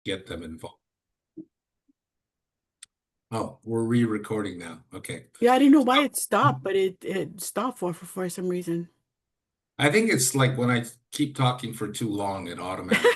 get them involved. Oh, we're re-recording now. Okay. Yeah, I didn't know why it stopped, but it stopped for some reason. I think it's like when I keep talking for too long, it automatically.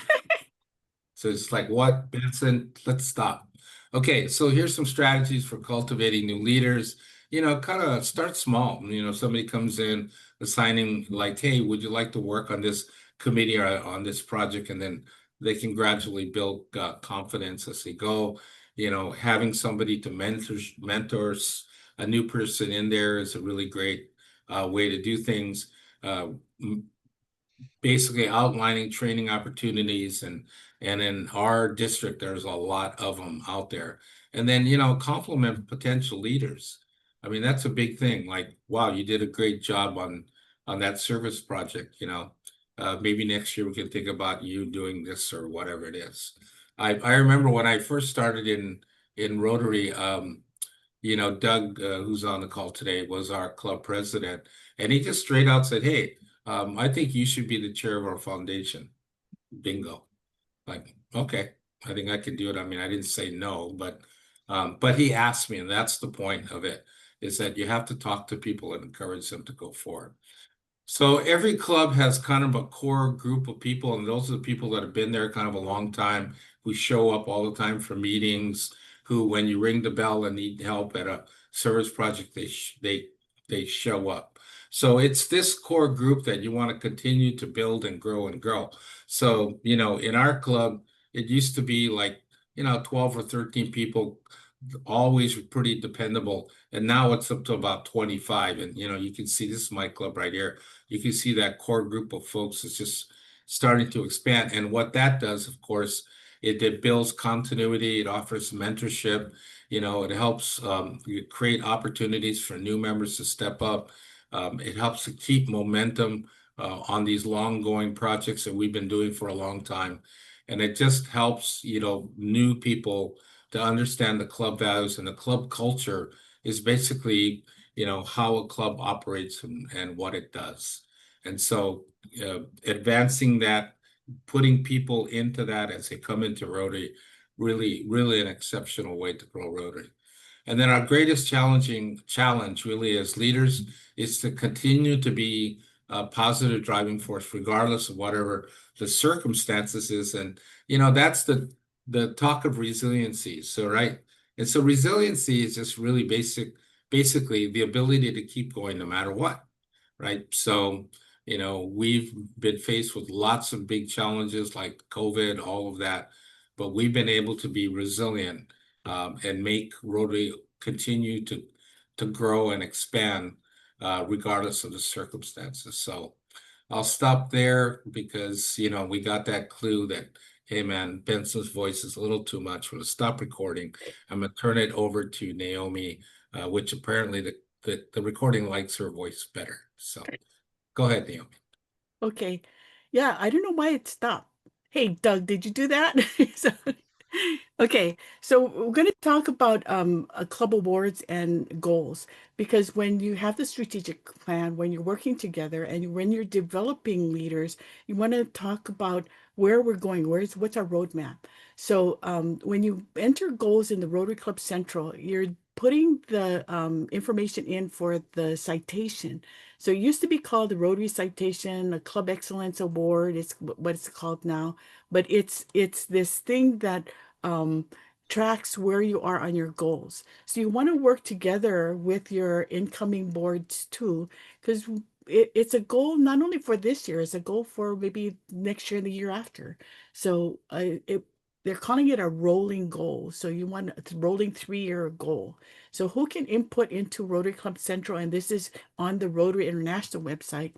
So it's like, what, Benson? Let's stop. Okay, so here's some strategies for cultivating new leaders. Kind of start small. Somebody comes in, assigning like, hey, would you like to work on this committee or on this project? And then they can gradually build confidence as they go. Having somebody to mentors a new person in there is a really great way to do things. Uh, Basically outlining training opportunities, and in our district there's a lot of them out there. And then compliment potential leaders. I mean, that's a big thing. Like, wow, you did a great job on that service project. Maybe next year we can think about you doing this or whatever it is. I remember when I first started in Rotary. Doug, who's on the call today, was our club president, and he just straight out said, "Hey, I think you should be the chair of our foundation." Bingo. Like, okay, I think I can do it. I mean, I didn't say no, but he asked me, and that's the point of it, is that you have to talk to people and encourage them to go forward. So every club has kind of a core group of people, and those are the people that have been there kind of a long time, who show up all the time for meetings, who, when you ring the bell and need help at a service project, they show up. So it's this core group that you want to continue to build and grow and grow. So, in our club, it used to be like, 12 or 13 people, always pretty dependable. And now it's up to about 25. And, you can see, this is my club right here. You can see that core group of folks is just starting to expand. And what that does, of course, it builds continuity, it offers mentorship, it helps create opportunities for new members to step up. It helps to keep momentum on these long-going projects that we've been doing for a long time. And it just helps, new people to understand the club values, and the club culture is basically, how a club operates and what it does. And so advancing that, putting people into that as they come into Rotary, really, really an exceptional way to grow Rotary. And then our greatest challenge really as leaders is to continue to be a positive driving force, regardless of whatever the circumstances is. And, that's the talk of resiliency. So, right. And so resiliency is just really basically the ability to keep going no matter what. Right. So, we've been faced with lots of big challenges like COVID, all of that, but we've been able to be resilient and make Rotary continue to grow and expand regardless of the circumstances. So I'll stop there because, we got that clue that, hey man, Benson's voice is a little too much. We're going to stop recording. I'm going to turn it over to Naomi, which apparently the recording likes her voice better. So go ahead, Naomi. Okay. Yeah, I don't know why it stopped. Hey, Doug, did you do that? So, okay, so we're going to talk about club awards and goals, because when you have the strategic plan, when you're working together and when you're developing leaders, you want to talk about where we're going, what's our roadmap. So when you enter goals in the Rotary Club Central, you're putting the information in for the citation. So it used to be called the Rotary Citation, the Club Excellence Award. It's what it's called now, but it's this thing that um, tracks where you are on your goals. So you want to work together with your incoming boards too, because it's a goal not only for this year, it's a goal for maybe next year and the year after. So they're calling it a rolling goal. So you want a rolling 3-year goal. So who can input into Rotary Club Central? And this is on the Rotary International website.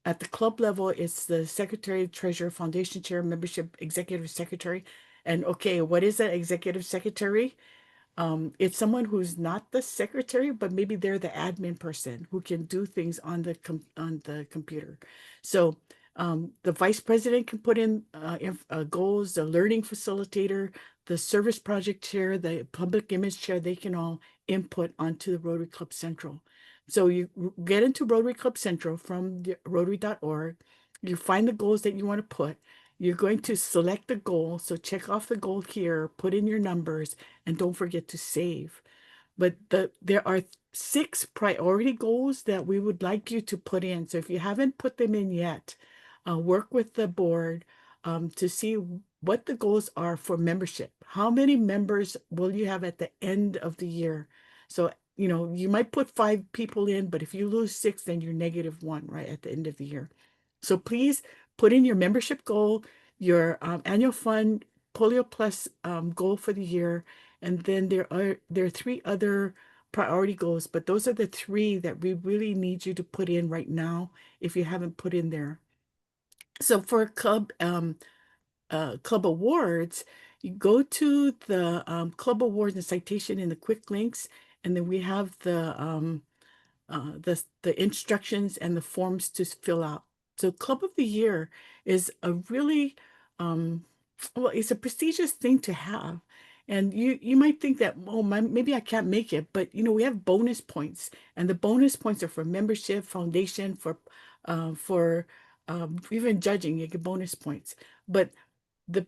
At the club level, it's the secretary, treasurer, foundation chair, membership, executive secretary. And okay, what is that executive secretary? It's someone who's not the secretary, but maybe they're the admin person who can do things on the computer. So the vice president can put in goals, the learning facilitator, the service project chair, the public image chair, they can all input onto the Rotary Club Central. So you get into Rotary Club Central from rotary.org, you find the goals that you want to put, You're going to select the goal. So check off the goal here, put in your numbers, and don't forget to save. But there are 6 priority goals that we would like you to put in. So if you haven't put them in yet, work with the board to see what the goals are for membership. How many members will you have at the end of the year? So, you might put 5 people in, but if you lose 6, then you're -1, right, at the end of the year. So please put in your membership goal, your annual fund Polio Plus goal for the year, and then there are 3 other priority goals, but those are the 3 that we really need you to put in right now if you haven't put in there. So for club awards, you go to the club awards and citation in the quick links, and then we have the instructions and the forms to fill out. So Club of the Year is a really well, it's a prestigious thing to have. And you might think that, oh, maybe I can't make it, but we have bonus points, and the bonus points are for membership, foundation, for even judging, you get bonus points. But the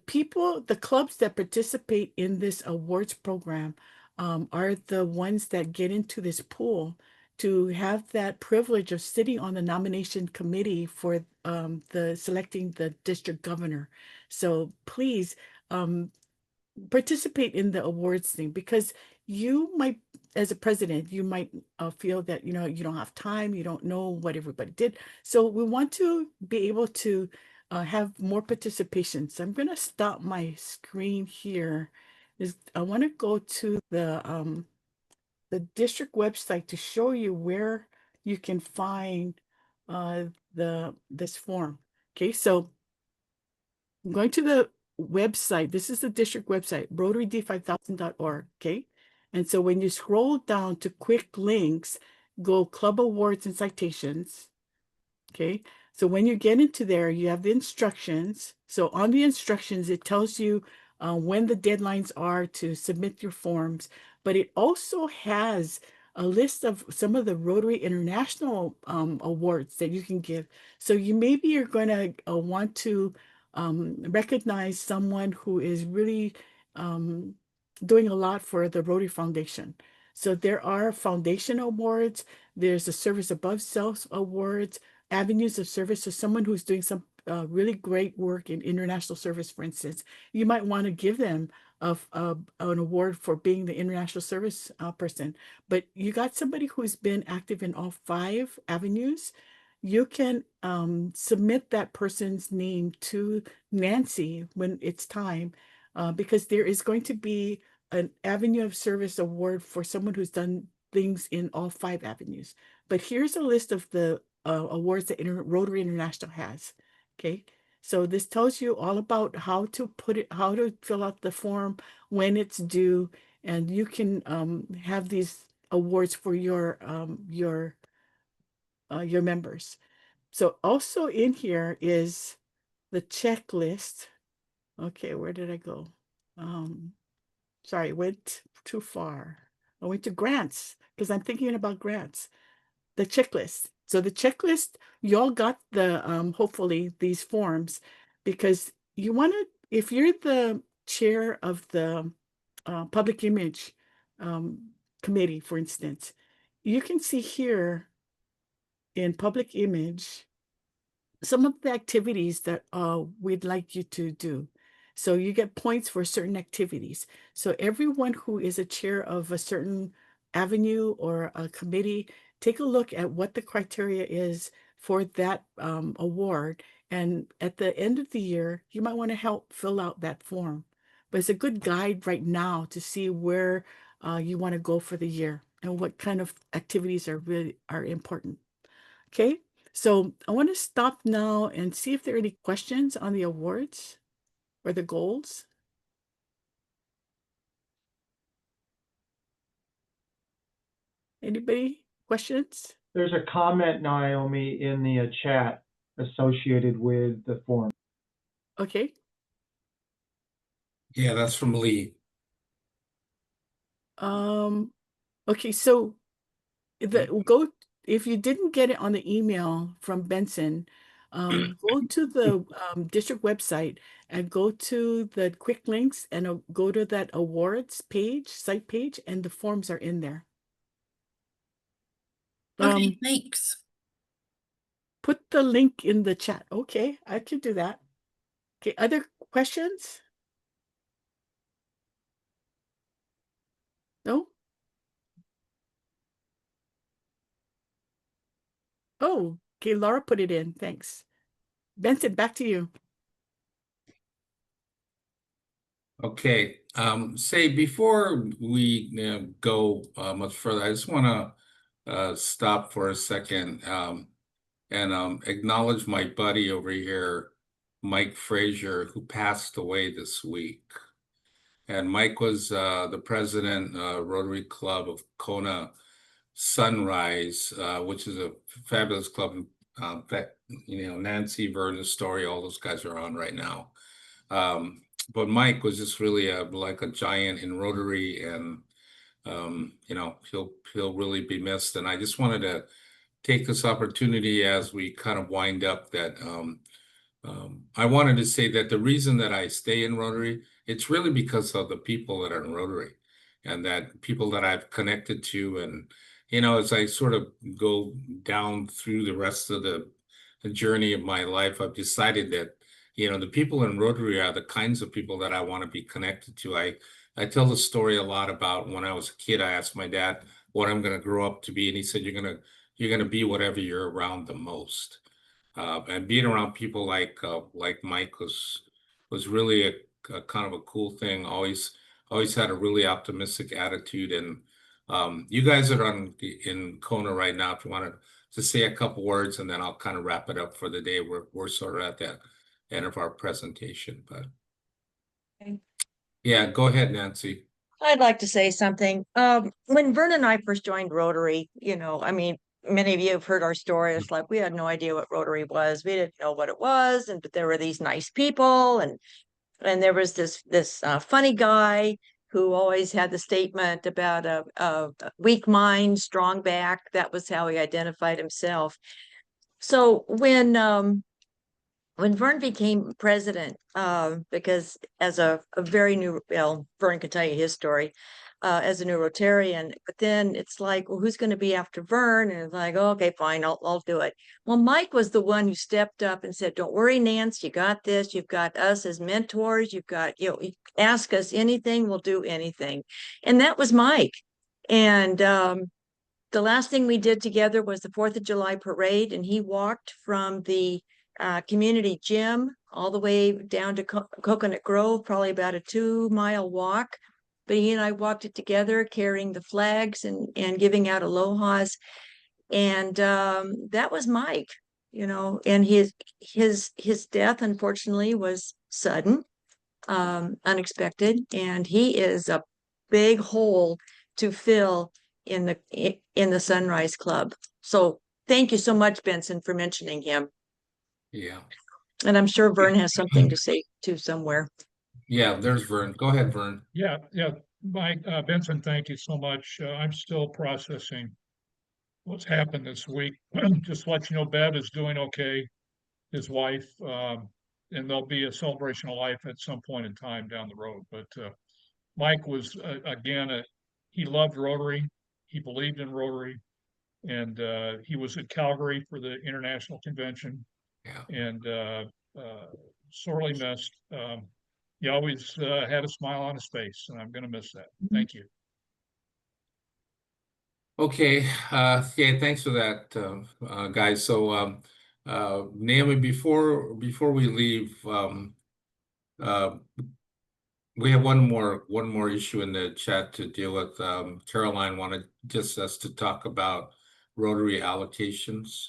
clubs that participate in this awards program are the ones that get into this pool to have that privilege of sitting on the nomination committee for the selecting the district governor. So please participate in the awards thing, because you might, as a president, you might feel that you don't have time, you don't know what everybody did. So we want to be able to have more participation. So I'm going to stop my screen here. I want to go to the district website to show you where you can find this form. Okay, so I'm going to the website. This is the district website, rotaryd5000.org. Okay. And so when you scroll down to quick links, go club awards and citations. Okay. So when you get into there, you have the instructions. So on the instructions, it tells you when the deadlines are to submit your forms, but it also has a list of some of the Rotary International awards that you can give. So maybe you're going to want to recognize someone who is really doing a lot for the Rotary Foundation. So there are foundation awards, there's a service above self awards, avenues of service. So someone who's doing some really great work in international service, for instance, you might want to give them an award for being the international service person. But you got somebody who's been active in all 5 avenues, you can submit that person's name to Nancy when it's time, because there is going to be an avenue of service award for someone who's done things in all 5 avenues. But here's a list of the awards that Rotary International has. Okay, so this tells you all about how to how to fill out the form, when it's due, and you can have these awards for your members. So also in here is the checklist. Okay, where did I go? Sorry, went too far. I went to grants because I'm thinking about grants. The checklist. So the checklist, you all got the hopefully these forms, because you want to, if you're the chair of the public image committee, for instance, you can see here in public image some of the activities that we'd like you to do. So you get points for certain activities. So everyone who is a chair of a certain avenue or a committee, take a look at what the criteria is for that award. And at the end of the year, you might want to help fill out that form. But it's a good guide right now to see where you want to go for the year and what kind of activities are important. Okay, so I want to stop now and see if there are any questions on the awards or the goals. Anybody? Questions? There's a comment, Naomi, in the chat associated with the form. Okay. Yeah, that's from Lee. Okay, so if you didn't get it on the email from Benson, Go to the district website and go to the quick links and go to that awards page, site page, and the forms are in there. Okay, thanks. Put the link in the chat. Okay, I can do that. Okay, other questions? No? Oh, okay, Laura put it in. Thanks. Benson, back to you. Okay, say before we go much further, I just want to stop for a second and acknowledge my buddy over here, Mike Frazier, who passed away this week. And Mike was the president, Rotary Club of Kona Sunrise, which is a fabulous club. In fact, Nancy, Vernon, Story, all those guys are on right now. But Mike was just really like a giant in Rotary, and he'll really be missed. And I just wanted to take this opportunity as we kind of wind up that I wanted to say that the reason that I stay in Rotary, it's really because of the people that are in Rotary and that people that I've connected to. And, as I sort of go down through the rest of the journey of my life, I've decided that, the people in Rotary are the kinds of people that I want to be connected to. I tell the story a lot about when I was a kid, I asked my dad what I'm going to grow up to be. And he said, you're going to be whatever you're around the most. And being around people like Mike was really a kind of a cool thing. Always had a really optimistic attitude. And you guys are in Kona right now. If you wanted to say a couple words, and then I'll kind of wrap it up for the day. We're sort of at the end of our presentation, but Okay. yeah, go ahead, Nancy. I'd like to say something. When Vern and I first joined Rotary, many of you have heard our story. It's like we had no idea what Rotary was. We didn't know what it was, but there were these nice people, and there was this funny guy who always had the statement about a weak mind, strong back. That was how he identified himself. So when Vern became president, because as a very new, Vern can tell you his story, as a new Rotarian, but then it's like, well, who's going to be after Vern? And it's like, oh, okay, fine, I'll do it. Well, Mike was the one who stepped up and said, don't worry, Nance, you got this. You've got us as mentors. You've got, ask us anything, we'll do anything. And that was Mike. And the last thing we did together was the 4th of July parade, and he walked from the community gym all the way down to Coconut Grove, probably about a 2-mile walk. But he and I walked it together, carrying the flags and giving out alohas. And that was Mike, and his death, unfortunately, was sudden, unexpected. And he is a big hole to fill in the Sunrise Club. So thank you so much, Benson, for mentioning him. Yeah. And I'm sure Vern has something to say too somewhere. Yeah, there's Vern. Go ahead, Vern. Yeah, Mike, Benson, thank you so much. I'm still processing what's happened this week. Just to let you know, Bev is doing okay, his wife, and there'll be a celebration of life at some point in time down the road. But Mike was, again, he loved Rotary. He believed in Rotary. And he was at Calgary for the International Convention. Yeah. And sorely missed. He always had a smile on his face, and I'm going to miss that. Thank you. Okay. Yeah, thanks for that, guys. So, Naomi, before we leave, we have one more issue in the chat to deal with. Caroline wanted just us to talk about Rotary allocations.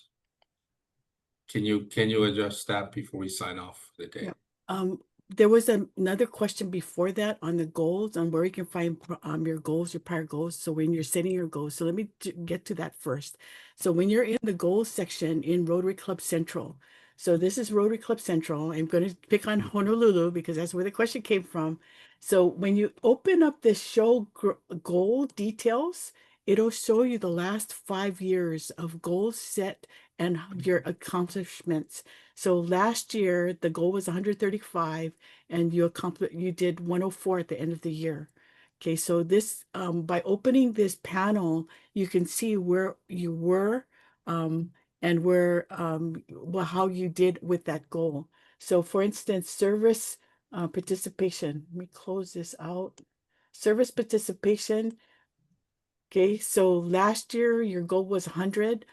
Can you address that before we sign off for the day? Yeah. There was another question before that on the goals, on where you can find your goals, your prior goals. So when you're setting your goals, so let me get to that first. So when you're in the goals section in Rotary Club Central, so this is Rotary Club Central. I'm going to pick on Honolulu because that's where the question came from. So when you open up this show goal details, it'll show you the last 5 years of goals set and your accomplishments. So last year, the goal was 135 and you did 104 at the end of the year. Okay, so this, by opening this panel, you can see where you were, and where, well, how you did with that goal. So for instance, service participation, let me close this out. Service participation. Okay, so last year your goal was 100.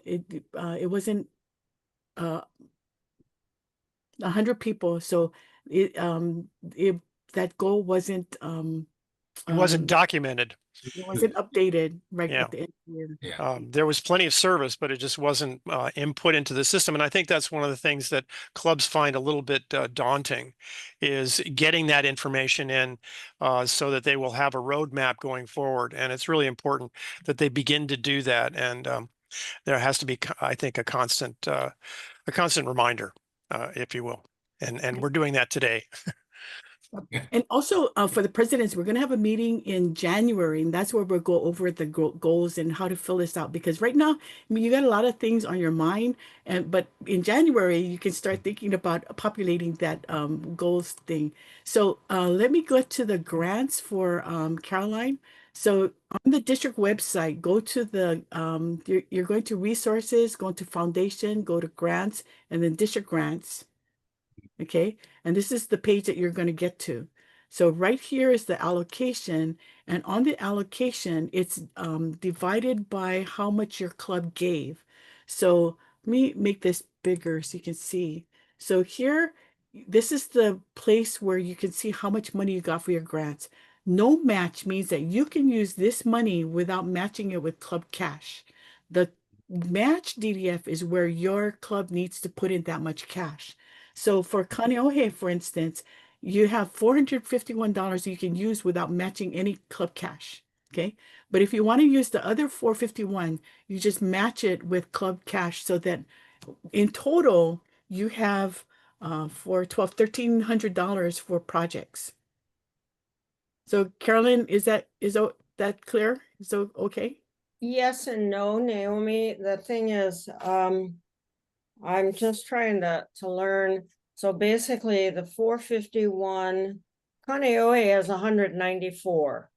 It wasn't 100 people, so it that goal wasn't It wasn't documented. it wasn't updated right Yeah. at the end of the year. Yeah. There was plenty of service, but it just wasn't input into the system. And I think that's one of the things that clubs find a little bit daunting, is getting that information in so that they will have a roadmap going forward. And it's really important that they begin to do that. And there has to be, I think, a constant reminder, if you will. And we're doing that today. And also for the presidents, we're going to have a meeting in January, and that's where we'll go over the goals and how to fill this out. Because right now, I mean, you got a lot of things on your mind, but in January you can start thinking about populating that goals thing. So let me go to the grants for Caroline. So on the district website, go to the you're going to resources, go to foundation, go to grants, and then district grants. Okay, and this is the page that you're going to get to. So right here is the allocation, and on the allocation, it's divided by how much your club gave. So let me make this bigger so you can see. So here, this is the place where you can see how much money you got for your grants. No match means that you can use this money without matching it with club cash. The match DDF is where your club needs to put in that much cash. So for Kaneohe, for instance, you have $451 you can use without matching any club cash. Okay. But if you want to use the other 451, you just match it with club cash so that in total you have for $1,300 for projects. So Carolyn, is that clear? So okay. Yes and no, Naomi. The thing is, I'm just trying to learn. So basically the 451, Kaneohe has 194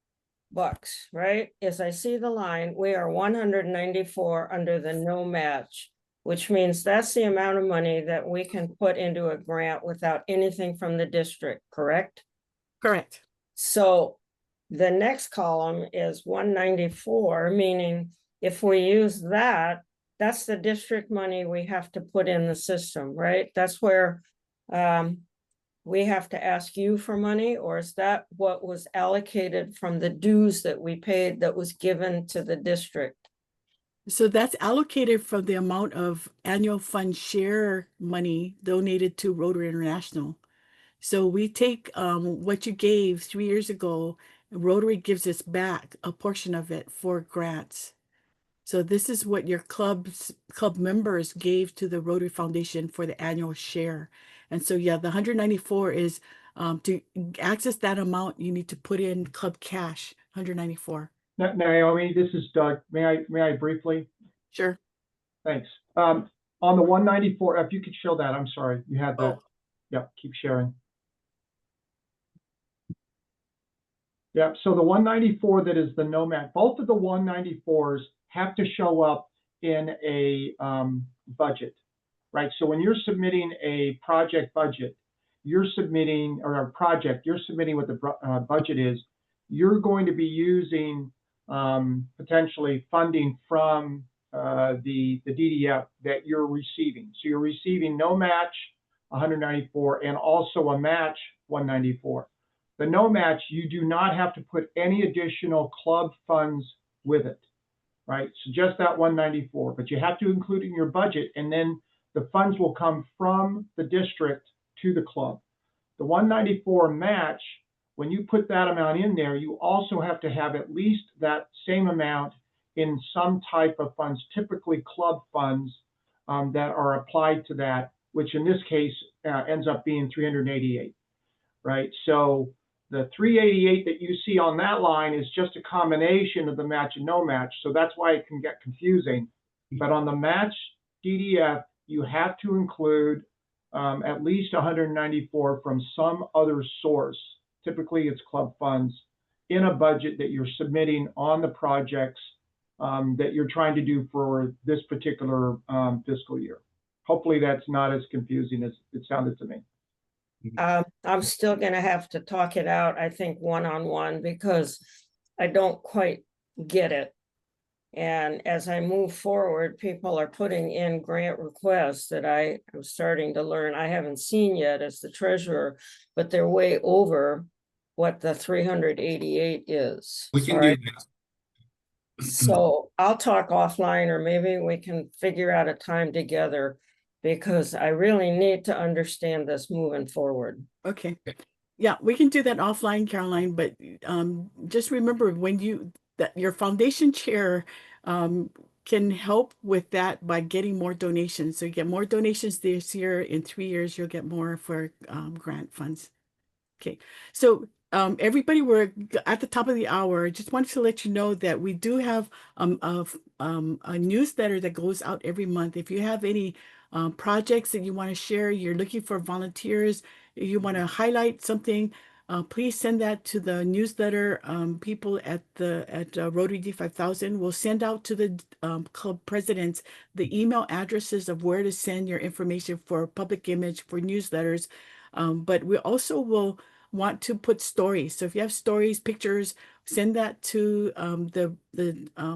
bucks, right? As I see the line, we are 194 under the no match, which means that's the amount of money that we can put into a grant without anything from the district, correct? Correct. So the next column is 194, meaning if we use that, that's the district money we have to put in the system, right? That's where we have to ask you for money, or is that what was allocated from the dues that we paid that was given to the district? So that's allocated from the amount of annual fund share money donated to Rotary International. So we take what you gave 3 years ago, Rotary gives us back a portion of it for grants. So this is what your club members gave to the Rotary Foundation for the annual share. And so, yeah, the 194 is to access that amount, you need to put in club cash, 194. Naomi, this is Doug. May I briefly? Sure. Thanks. On the 194, if you could show that, I'm sorry, you had the, yeah, keep sharing. Yeah, so the 194 that is the no match, both of the 194s have to show up in a budget, right? So when you're submitting a project budget, you're submitting, or a project, you're submitting what the budget is. You're going to be using potentially funding from the DDF that you're receiving. So you're receiving no match 194 and also a match 194. The no match, you do not have to put any additional club funds with it, right? So just that 194, but you have to include it in your budget, and then the funds will come from the district to the club. The 194 match, when you put that amount in there, you also have to have at least that same amount in some type of funds, typically club funds that are applied to that, which in this case ends up being 388, right? So the 388 that you see on that line is just a combination of the match and no match. So that's why it can get confusing. But on the match DDF, you have to include at least 194 from some other source. Typically, it's club funds in a budget that you're submitting on the projects that you're trying to do for this particular fiscal year. Hopefully, that's not as confusing as it sounded to me. I'm still gonna have to talk it out, I think, one-on-one, because I don't quite get it. And as I move forward, people are putting in grant requests that I am starting to learn. I haven't seen yet as the treasurer, but they're way over what the 388 is. We can All do right. that. So I'll talk offline, or maybe we can figure out a time together, because I really need to understand this moving forward. Okay. Yeah, we can do that offline, Caroline, but just remember that your foundation chair can help with that by getting more donations. So you get more donations this year. In 3 years, you'll get more for grant funds. Okay, so everybody, we're at the top of the hour. Just wanted to let you know that we do have a newsletter that goes out every month. If you have any projects that you want to share, you're looking for volunteers, you want to highlight something, please send that to the newsletter. People at Rotary D5000 will send out to the club presidents the email addresses of where to send your information for public image, for newsletters. But we also will want to put stories. So if you have stories, pictures, send that to the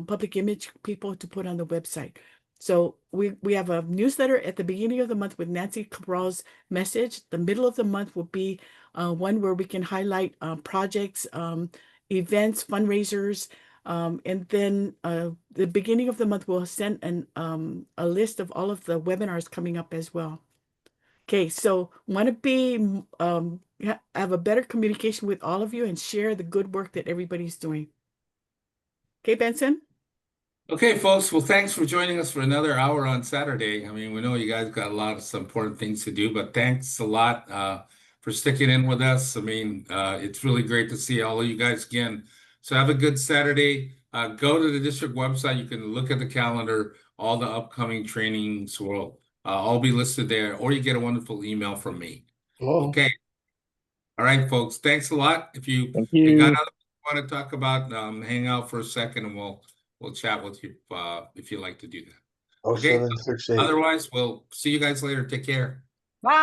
public image people to put on the website. So we have a newsletter at the beginning of the month with Nancy Cabral's message. The middle of the month will be one where we can highlight projects, events, fundraisers, and then the beginning of the month we'll send a list of all of the webinars coming up as well. Okay, so want to be have a better communication with all of you and share the good work that everybody's doing. Okay, Benson? Okay, folks. Well, thanks for joining us for another hour on Saturday. I mean, we know you guys got a lot of some important things to do, but thanks a lot for sticking in with us. I mean, it's really great to see all of you guys again. So have a good Saturday. Go to the district website. You can look at the calendar. All the upcoming trainings will all be listed there, or you get a wonderful email from me. Okay. All right, folks. Thanks a lot. If you got other you want to talk about, hang out for a second, and we'll chat with you if you'd like to do that. Okay. 0768. Otherwise, we'll see you guys later. Take care.